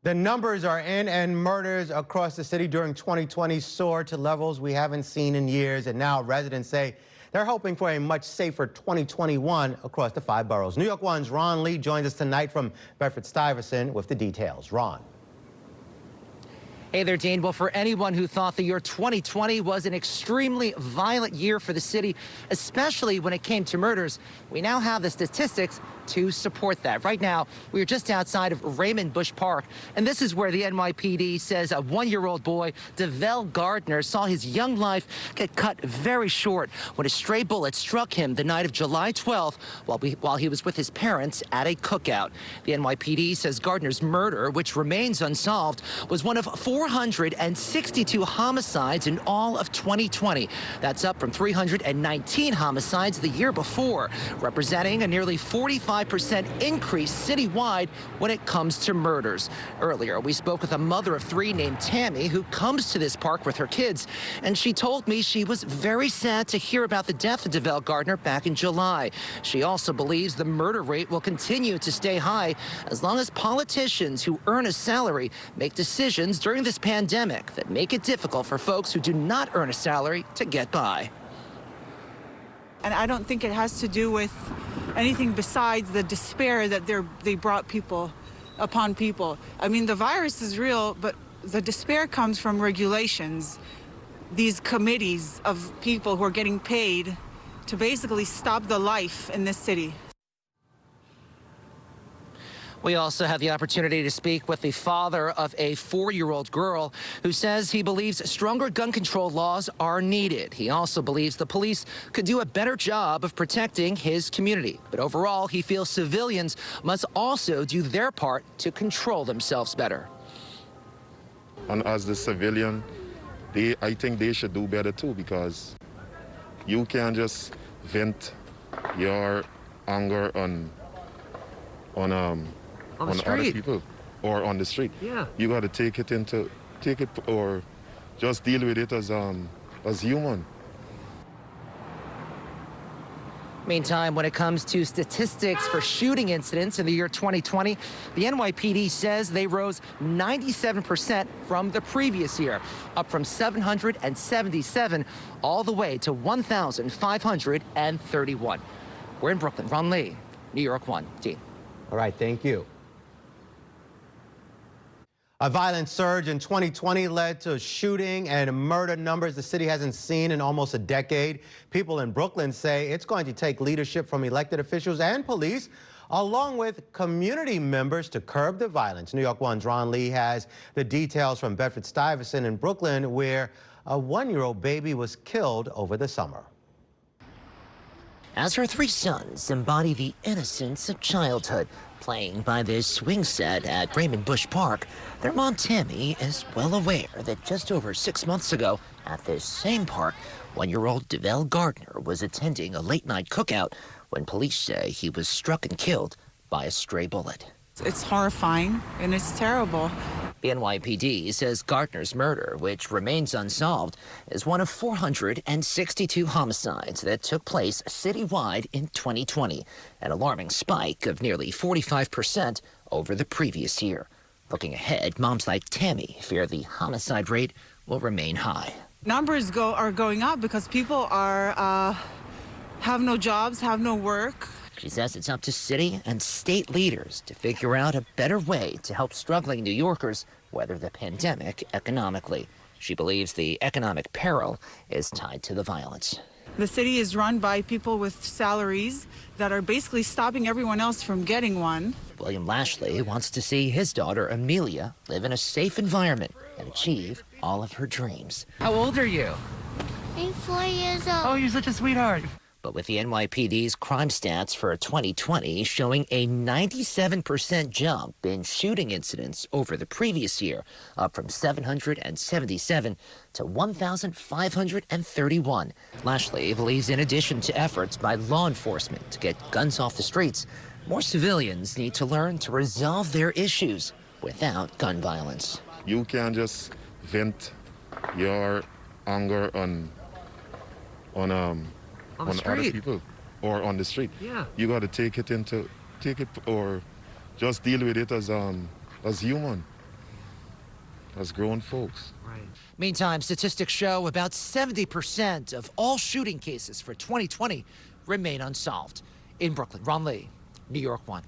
The numbers are in, and murders across the city during 2020 soared to levels we haven't seen in years. And now residents say they're hoping for a much safer 2021 across the 5 boroughs. New York One's Ron Lee joins us tonight from Bedford-Stuyvesant with the details. Ron. Hey there, Dean. Well, for anyone who thought the year 2020 was an extremely violent year for the city, especially when it came to murders, we now have the statistics to support that. Right now, we are just outside of Raymond Bush Park, and this is where the NYPD says a 1-year-old boy, Davell Gardner, saw his young life get cut very short when a stray bullet struck him the night of July 12th while he was with his parents at a cookout. The NYPD says Gardner's murder, which remains unsolved, was one of 462 homicides in all of 2020. That's up from 319 homicides the year before, representing a nearly 45% increase citywide when it comes to murders. Earlier, we spoke with a mother of 3 named Tammy who comes to this park with her kids, and she told me she was very sad to hear about the death of Davell Gardner back in July. She also believes the murder rate will continue to stay high as long as politicians who earn a salary make decisions during this pandemic that make it difficult for folks who do not earn a salary to get by. And I don't think it has to do with anything besides the despair that they brought upon people. I mean, the virus is real, but the despair comes from regulations. These committees of people who are getting paid to basically stop the life in this city. We also had the opportunity to speak with the father of a 4-year-old girl who says he believes stronger gun control laws are needed. He also believes the police could do a better job of protecting his community. But overall, he feels civilians must also do their part to control themselves better. And as the civilian, I think they should do better too, because you can't just vent your anger on other people or on the street. Yeah. You got to take it or just deal with it as human. Meantime, when it comes to statistics for shooting incidents in the year 2020, the NYPD says they rose 97% from the previous year, up from 777 all the way to 1,531. We're in Brooklyn. Ron Lee, New York One. Dean. All right, thank you. A violent surge in 2020 led to shooting and murder numbers the city hasn't seen in almost a decade. People in Brooklyn say it's going to take leadership from elected officials and police, along with community members, to curb the violence. New York One's Ron Lee has the details from Bedford-Stuyvesant in Brooklyn, where a 1-year-old baby was killed over the summer. As her 3 sons embody the innocence of childhood, playing by this swing set at Raymond Bush Park, their mom Tammy is well aware that just over 6 months ago, at this same park, 1-year-old Davell Gardner was attending a late-night cookout when police say he was struck and killed by a stray bullet. It's horrifying and it's terrible. The NYPD says Gardner's murder, which remains unsolved, is one of 462 homicides that took place citywide in 2020, an alarming spike of nearly 45% over the previous year. Looking ahead, moms like Tammy fear the homicide rate will remain high. Numbers are going up because people are have no jobs, have no work. She says it's up to city and state leaders to figure out a better way to help struggling New Yorkers weather the pandemic economically. She believes the economic peril is tied to the violence. The city is run by people with salaries that are basically stopping everyone else from getting one. William Lashley wants to see his daughter Amelia live in a safe environment and achieve all of her dreams. How old are you? I'm 4 years old. Oh, you're such a sweetheart. But with the NYPD's crime stats for 2020 showing a 97% jump in shooting incidents over the previous year, up from 777 to 1,531. Lashley believes in addition to efforts by law enforcement to get guns off the streets, more civilians need to learn to resolve their issues without gun violence. You can't just vent your anger on other people or on the street. Yeah. You got to take it or just deal with it as human. as grown folks. Right. Meantime, statistics show about 70% of all shooting cases for 2020 remain unsolved. In Brooklyn, Ron Lee, New York 1.